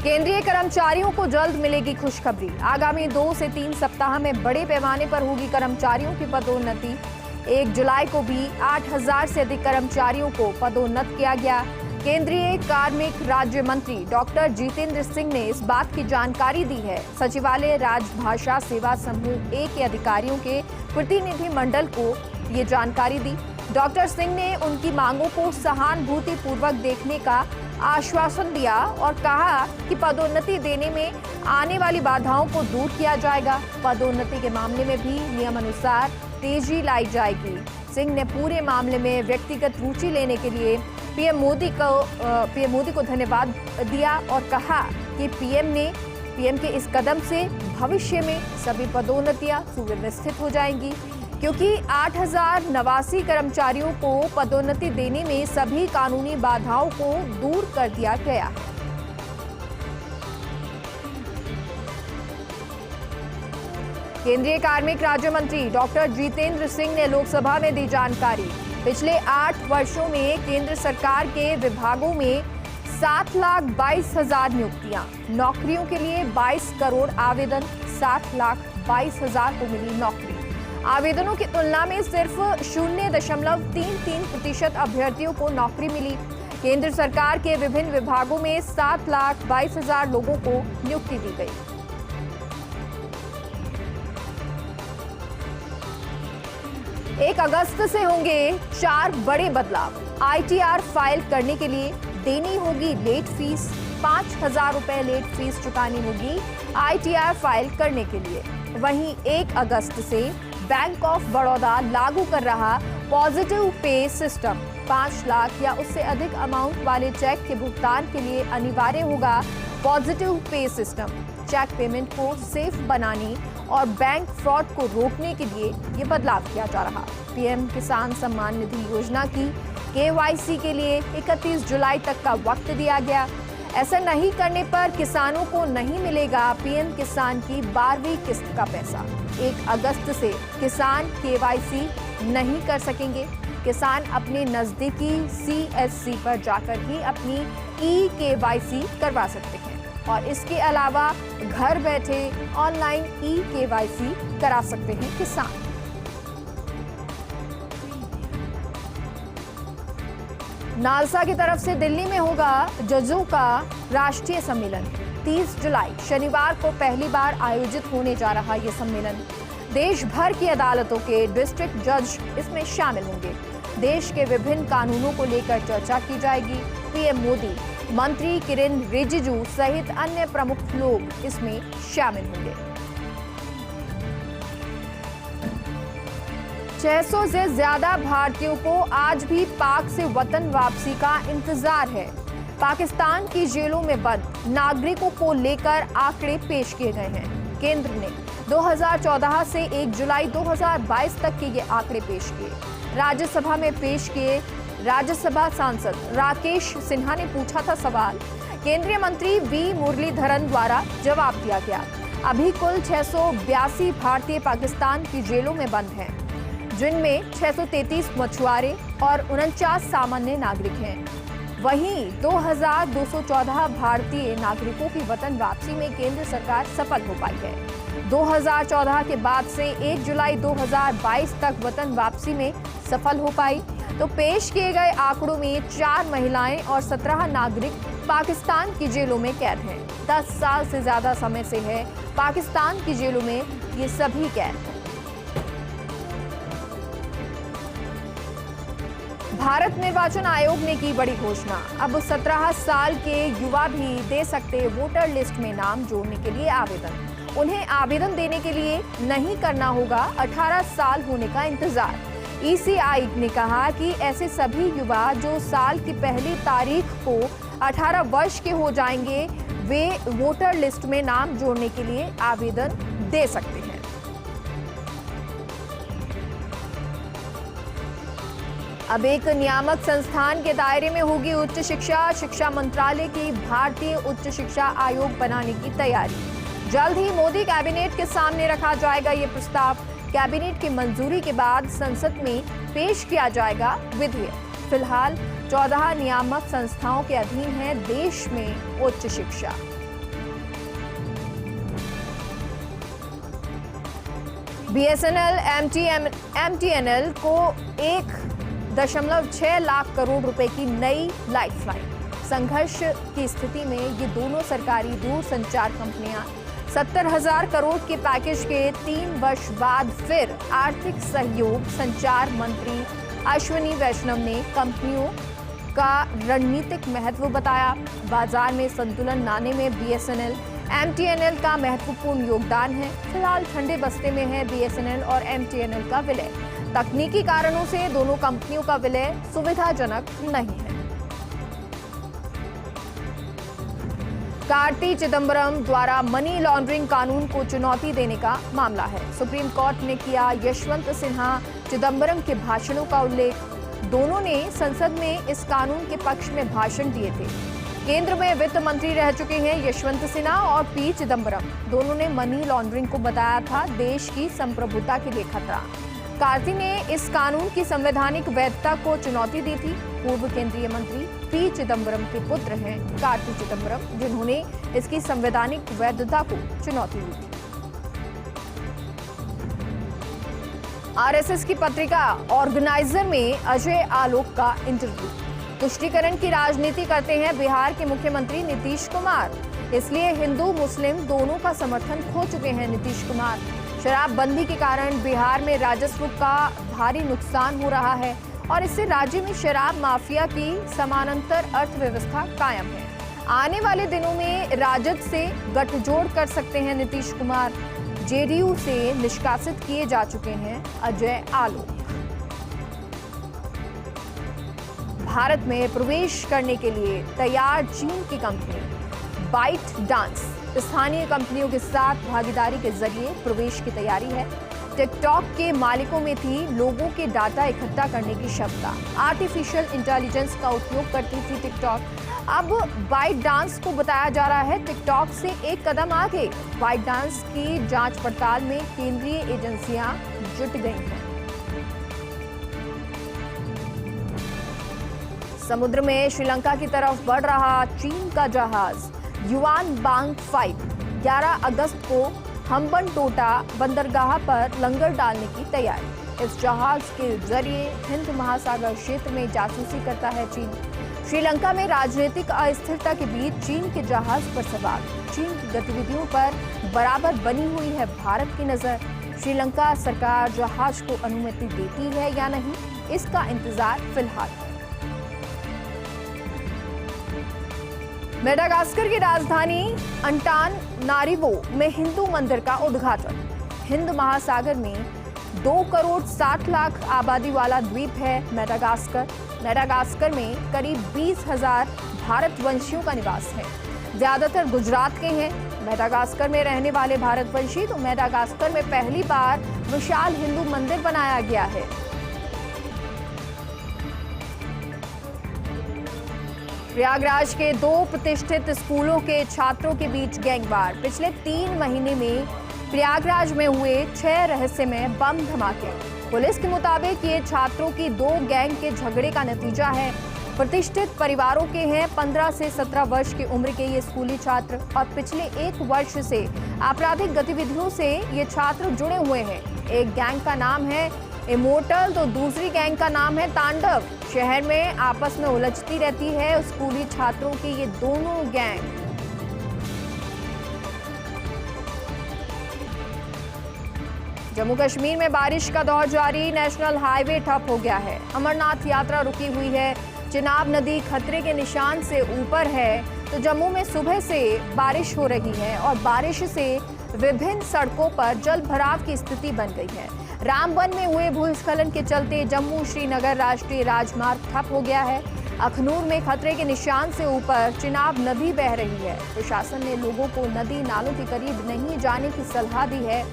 केंद्रीय कर्मचारियों को जल्द मिलेगी खुशखबरी। आगामी 2 से 3 सप्ताह में बड़े पैमाने पर होगी कर्मचारियों की पदोन्नति। 1 जुलाई को भी 8000 से अधिक कर्मचारियों को पदोन्नत किया गया। केंद्रीय कार्मिक राज्य मंत्री डॉक्टर जितेंद्र सिंह ने इस बात की जानकारी दी है। सचिवालय राजभाषा सेवा समूह ए के अधिकारियों के प्रतिनिधि मंडल को ये जानकारी दी। डॉक्टर सिंह ने उनकी मांगों को सहानुभूति पूर्वक देखने का आश्वासन दिया और कहा कि पदोन्नति देने में आने वाली बाधाओं को दूर किया जाएगा। पदोन्नति के मामले में भी नियमानुसार तेजी लाई जाएगी। सिंह ने पूरे मामले में व्यक्तिगत रुचि लेने के लिए पीएम मोदी को धन्यवाद दिया और कहा कि पीएम के इस कदम से भविष्य में सभी पदोन्नतियां सुव्यवस्थित हो जाएंगी, क्योंकि 8089 कर्मचारियों को पदोन्नति देने में सभी कानूनी बाधाओं को दूर कर दिया गया है। केंद्रीय कार्मिक राज्य मंत्री डॉक्टर जितेंद्र सिंह ने लोकसभा में दी जानकारी। पिछले 8 वर्षों में केंद्र सरकार के विभागों में 7,22,000 नियुक्तियां, नौकरियों के लिए 22 करोड़ आवेदन, 7,22,000 को मिली नौकरी। आवेदनों की तुलना में सिर्फ 0.33% अभ्यर्थियों को नौकरी मिली। केंद्र सरकार के विभिन्न विभागों में 7,22,000 लोगों को नियुक्ति दी गई। एक अगस्त से होंगे 4 बड़े बदलाव। ITR फाइल करने के लिए देनी होगी लेट फीस। 5,000 रुपए लेट फीस चुकानी होगी ITR फाइल करने के लिए। वहीं 1 अगस्त से बैंक ऑफ बड़ौदा लागू कर रहा पॉजिटिव पे सिस्टम। 5 लाख या उससे अधिक अमाउंट वाले चेक के भुगतान के लिए अनिवार्य होगा positive pay system. Cheque payment को सेफ बनाने और बैंक फ्रॉड को रोकने के लिए ये बदलाव किया जा रहा। पीएम किसान सम्मान निधि योजना की KYC के लिए 31 जुलाई तक का वक्त दिया गया। ऐसा नहीं करने पर किसानों को नहीं मिलेगा पीएम किसान की 12वीं किस्त का पैसा। 1 अगस्त से किसान KYC नहीं कर सकेंगे। किसान अपने नजदीकी CSC पर जाकर ही अपनी eKYC करवा सकते हैं और इसके अलावा घर बैठे ऑनलाइन eKYC करा सकते हैं किसान। नालसा की तरफ से दिल्ली में होगा जजों का राष्ट्रीय सम्मेलन। 30 जुलाई शनिवार को पहली बार आयोजित होने जा रहा ये सम्मेलन। देश भर की अदालतों के डिस्ट्रिक्ट जज इसमें शामिल होंगे। देश के विभिन्न कानूनों को लेकर चर्चा की जाएगी। पीएम मोदी, मंत्री किरेन रिजिजू सहित अन्य प्रमुख लोग इसमें शामिल होंगे। 600 से ज्यादा भारतीयों को आज भी पाक से वतन वापसी का इंतजार है। पाकिस्तान की जेलों में बंद नागरिकों को लेकर आंकड़े पेश किए गए हैं। केंद्र ने 2014 से 1 जुलाई 2022 तक के ये आंकड़े पेश किए। राज्यसभा में पेश किए। राज्यसभा सांसद राकेश सिन्हा ने पूछा था सवाल। केंद्रीय मंत्री वी मुरलीधरन द्वारा जवाब दिया गया। अभी कुल 682 भारतीय पाकिस्तान की जेलों में बंद हैं, जिनमें 633 मछुआरे और 49 सामान्य नागरिक हैं। वहीं 2214 भारतीय नागरिकों की वतन वापसी में केंद्र सरकार सफल हो पाई है। 2014 के बाद से 1 जुलाई 2022 तक वतन वापसी में सफल हो पाई। तो पेश किए गए आंकड़ों में 4 महिलाएं और 17 नागरिक पाकिस्तान की जेलों में कैद हैं। 10 साल से ज्यादा समय से है पाकिस्तान की जेलों में ये सभी कैद हैं। भारत निर्वाचन आयोग ने की बड़ी घोषणा। अब 17 साल के युवा भी दे सकते वोटर लिस्ट में नाम जोड़ने के लिए आवेदन। उन्हें आवेदन देने के लिए नहीं करना होगा 18 साल होने का इंतजार। ECI ने कहा कि ऐसे सभी युवा जो साल की पहली तारीख को 18 वर्ष के हो जाएंगे, वे वोटर लिस्ट में नाम जोड़ने के लिए आवेदन दे सकते हैं। अब एक नियामक संस्थान के दायरे में होगी उच्च शिक्षा। शिक्षा मंत्रालय की भारतीय उच्च शिक्षा आयोग बनाने की तैयारी। जल्द ही मोदी कैबिनेट के सामने रखा जाएगा ये प्रस्ताव। कैबिनेट की मंजूरी के बाद संसद में पेश किया जाएगा विधेयक। फिलहाल 14 नियामक संस्थाओं के अधीन है देश में उच्च शिक्षा। BSNL MTNL को 1.6 लाख करोड़ रुपए की नई लाइफलाइन। संघर्ष की स्थिति में ये दोनों सरकारी दूरसंचार कंपनियां 70,000 करोड़ के पैकेज के 3 वर्ष बाद फिर आर्थिक सहयोग। संचार मंत्री अश्विनी वैष्णव ने कंपनियों का रणनीतिक महत्व बताया। बाजार में संतुलन लाने में BSNL MTNL का महत्वपूर्ण योगदान है। फिलहाल ठंडे बस्ते में है BSNL और MTNL का विलय। तकनीकी कारणों से दोनों कंपनियों का विलय सुविधाजनक नहीं है। कार्ति चिदंबरम द्वारा मनी लॉन्ड्रिंग कानून को चुनौती देने का मामला है। सुप्रीम कोर्ट ने किया यशवंत सिन्हा चिदंबरम के भाषणों का उल्लेख। दोनों ने संसद में इस कानून के पक्ष में भाषण दिए थे। केंद्र में वित्त मंत्री रह चुके हैं यशवंत सिन्हा और P चिदंबरम। दोनों ने मनी लॉन्ड्रिंग को बताया था देश की संप्रभुता के लिए खतरा। कार्ति ने इस कानून की संवैधानिक वैधता को चुनौती दी थी। पूर्व केंद्रीय मंत्री P चिदंबरम के पुत्र हैं कार्ति चिदंबरम, जिन्होंने इसकी संवैधानिक वैधता को चुनौती दी थी। RSS की पत्रिका ऑर्गेनाइजर में अजय आलोक का इंटरव्यू। तुष्टीकरण की राजनीति करते हैं बिहार के मुख्यमंत्री नीतीश कुमार, इसलिए हिंदू मुस्लिम दोनों का समर्थन खो चुके हैं नीतीश कुमार। शराबबंदी के कारण बिहार में राजस्व का भारी नुकसान हो रहा है और इससे राज्य में शराब माफिया की समानांतर अर्थव्यवस्था कायम है। आने वाले दिनों में राजद से गठजोड़ कर सकते हैं नीतीश कुमार। JDU से निष्कासित किए जा चुके हैं अजय आलोक। भारत में प्रवेश करने के लिए तैयार चीन की कंपनी बाइट डांस स्थानीय कंपनियों के साथ भागीदारी के जरिए प्रवेश की तैयारी है। टिकटॉक के मालिकों में थी लोगों के डाटा इकट्ठा करने की क्षमता। आर्टिफिशियल इंटेलिजेंस का उपयोग करती थी टिकटॉक। अब बाइट डांस को बताया जा रहा है टिकटॉक से एक कदम आगे। बाइट डांस की जांच पड़ताल में केंद्रीय एजेंसियां जुट गई हैं। समुद्र में श्रीलंका की तरफ बढ़ रहा चीन का जहाज युआन बांग 5 11 अगस्त को हम्बनटोटा बंदरगाह पर लंगर डालने की तैयारी। इस जहाज के जरिए हिंद महासागर क्षेत्र में जासूसी करता है चीन। श्रीलंका में राजनीतिक अस्थिरता के बीच चीन के जहाज पर सवार चीन की गतिविधियों पर बराबर बनी हुई है भारत की नजर। श्रीलंका सरकार जहाज को अनुमति देती है या नहीं, इसका इंतजार फिलहाल है। मेडागास्कर की राजधानी अंटानारिवो में हिंदू मंदिर का उद्घाटन। हिंद महासागर में 2 करोड़ 60 लाख आबादी वाला द्वीप है मेडागास्कर। मेडागास्कर में करीब 20,000 भारतवंशियों का निवास है। ज्यादातर गुजरात के हैं। मेडागास्कर में रहने वाले भारतवंशी तो मेडागास्कर में पहली बार विशाल हिंदू मंदिर बनाया गया है। प्रयागराज के 2 प्रतिष्ठित स्कूलों के छात्रों के बीच गैंगवार। पिछले 3 महीने में प्रयागराज में हुए 6 रहस्यमय बम धमाके। पुलिस के मुताबिक ये छात्रों की 2 गैंग के झगड़े का नतीजा है। प्रतिष्ठित परिवारों के हैं। 15 से 17 वर्ष की उम्र के ये स्कूली छात्र और पिछले 1 वर्ष से आपराधिक गतिविधियों से ये छात्र जुड़े हुए हैं। एक गैंग का नाम है इमोर्टल तो दूसरी गैंग का नाम है तांडव। शहर में आपस में उलझती रहती है स्कूली छात्रों की ये दोनों गैंग। जम्मू कश्मीर में बारिश का दौर जारी। नेशनल हाईवे ठप हो गया है। अमरनाथ यात्रा रुकी हुई है। चिनाब नदी खतरे के निशान से ऊपर है तो जम्मू में सुबह से बारिश हो रही है और बारिश से विभिन्न सड़कों पर जल भराव की स्थिति बन गई है। रामबन में हुए भूस्खलन के चलते जम्मू श्रीनगर राष्ट्रीय राजमार्ग ठप हो गया है। अखनूर में खतरे के निशान से ऊपर चिनाब नदी बह रही है। प्रशासन ने लोगों को नदी नालों के करीब नहीं जाने की सलाह दी है।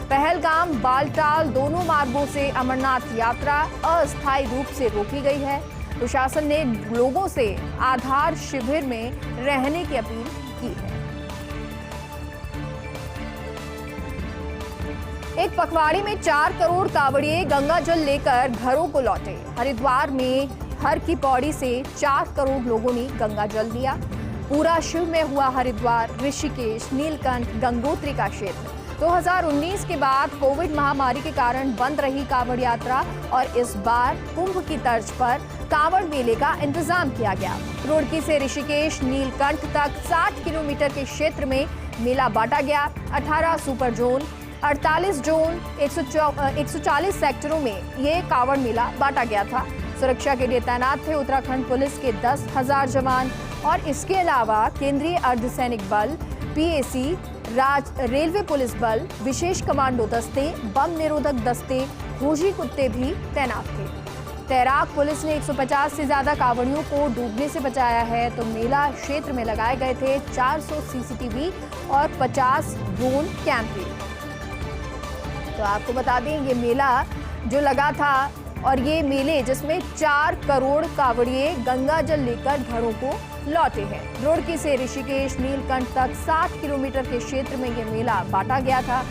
पहलगाम बालटाल दोनों मार्गों से अमरनाथ यात्रा अस्थायी रूप से रोकी गई है। प्रशासन ने लोगों से आधार शिविर में रहने की अपील की है। एक पखवाड़ी में 4 करोड़ कांवड़िए गंगा जल लेकर घरों को लौटे। हरिद्वार में हर की पौड़ी से 4 करोड़ लोगों ने गंगा जल लिया। पूरा शिव में हुआ हरिद्वार, ऋषिकेश, नीलकंठ, गंगोत्री का क्षेत्र। 2019 के बाद कोविड महामारी के कारण बंद रही कांवड़ यात्रा और इस बार कुंभ की तर्ज पर कांवड़ मेले का इंतजाम किया गया। रुड़की से ऋषिकेश नीलकंठ तक 60 किलोमीटर के क्षेत्र में मेला बांटा गया। 18 सुपर जोन, 48 जोन, 140 सेक्टरों में ये कांवड़ मेला बांटा गया था। सुरक्षा के लिए तैनात थे उत्तराखंड पुलिस के 10,000 जवान और इसके अलावा केंद्रीय अर्धसैनिक बल, पीएसी, रेलवे पुलिस बल, विशेष कमांडो दस्ते, बम निरोधक दस्ते, खोजी कुत्ते भी तैनात थे। तैराक पुलिस ने 150 से ज्यादा कांवड़ियों को डूबने से बचाया है। तो मेला क्षेत्र में लगाए गए थे 400 सीसीटीवी और 50 ड्रोन कैमरे। तो आपको बता दें, ये मेला जो लगा था और ये मेले जिसमें 4 करोड़ कांवड़िए गंगा जल लेकर घरों को लौटे हैं। रुड़की से ऋषिकेश नीलकंठ तक 60 किलोमीटर के क्षेत्र में ये मेला बांटा गया था।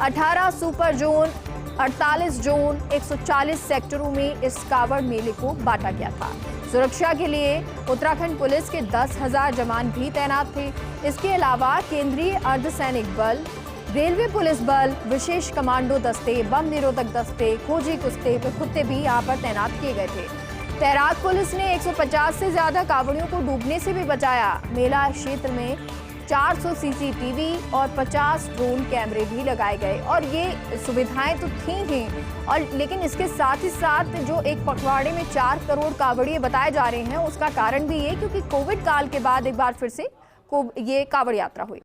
18 सुपर जोन, 48 जोन, 140 सेक्टरों में इस कांवड़ मेले को बांटा गया था। सुरक्षा के लिए उत्तराखंड पुलिस के 10,000 जवान भी तैनात थे। इसके अलावा केंद्रीय अर्धसैनिक बल, रेलवे पुलिस बल, विशेष कमांडो दस्ते, बम निरोधक दस्ते, खोजी कुत्ते भी यहाँ पर तैनात किए गए थे। तैराक पुलिस ने 150 से ज्यादा कांवड़ियों को डूबने से भी बचाया। मेला क्षेत्र में 400 सीसीटीवी और 50 ड्रोन कैमरे भी लगाए गए और ये सुविधाएं तो थी ही और लेकिन इसके साथ ही साथ जो एक पखवाड़े में 4 करोड़ कांवड़िए बताए जा रहे हैं, उसका कारण भी ये क्योंकि कोविड काल के बाद एक बार फिर से ये कांवड़ यात्रा हुई।